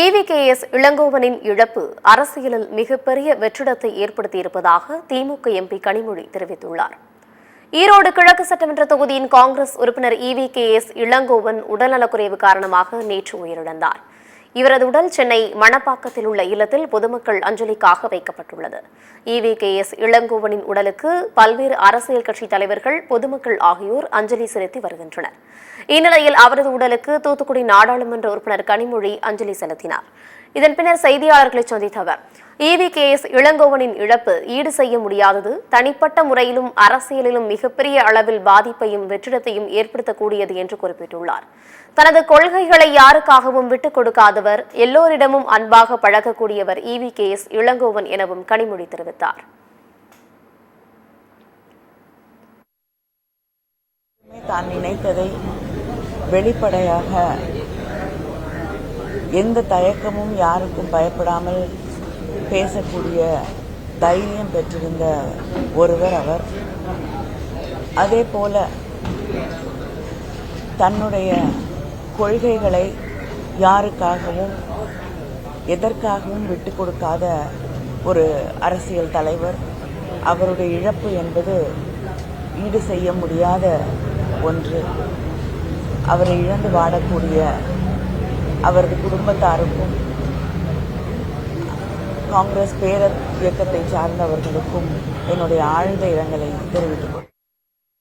EVKS இளங்கோவனின் இழப்பு அரசியலில் மிகப்பெரிய வெற்றிடத்தை ஏற்படுத்தியிருப்பதாக திமுக எம்பி கனிமொழி தெரிவித்துள்ளார். ஈரோடு கிழக்கு சட்டமன்ற தொகுதியின் காங்கிரஸ் உறுப்பினர் EVKS இளங்கோவன் உடல்நலக்குறைவு காரணமாக நேற்று உயிரிழந்தார். இவரது உடல் சென்னை மணப்பாக்கத்தில் உள்ள இல்லத்தில் பொதுமக்கள் அஞ்சலிக்காக வைக்கப்பட்டுள்ளது. EVKS இளங்கோவனின் உடலுக்கு பல்வேறு அரசியல் கட்சி தலைவர்கள், பொதுமக்கள் ஆகியோர் அஞ்சலி செலுத்தி வருகின்றனர். இந்நிலையில் அவரது உடலுக்கு தூத்துக்குடி நாடாளுமன்ற உறுப்பினர் கனிமொழி அஞ்சலி செலுத்தினார். இதன் பின்னர் செய்தியாளர்களை சந்தித்த அவர், EVKS இளங்கோவனின் இழப்பு ஈடு செய்ய முடியாதது, தனிப்பட்ட முறையிலும் அரசியலிலும் மிகப்பெரிய அளவில் பாதிப்பையும் வெற்றிடத்தையும் ஏற்படுத்தக்கூடியது என்று குறிப்பிட்டுள்ளார். தனது கொள்கைகளை யாருக்காகவும் விட்டுக் கொடுக்காதவர், எல்லோரிடமும் அன்பாக பழகக்கூடியவர் EVKS இளங்கோவன் எனவும் கனிமொழி தெரிவித்தார். தான் நினைத்ததை வெளிப்படையாக எந்த தயக்கமும் யாருக்கும் பயப்படாமல் பேசக்கூடிய தைரியம் பெற்றிருந்த ஒருவர் அவர். அதே போல தன்னுடைய கொள்கைகளை யாருக்காகவும் எதற்காகவும் விட்டுக் கொடுக்காத ஒரு அரசியல் தலைவர். அவருடைய இழப்பு என்பது ஈடு செய்ய முடியாத ஒன்று. அவரை இழந்து வாடக்கூடிய அவரது குடும்பத்தாருக்கும் காங்கிரஸ் பேரர் இயக்கத்தை சார்ந்தவர்களுக்கும் என்னுடைய ஆழ்ந்த இரங்கலை தெரிவித்துக் கொள்கிறேன்.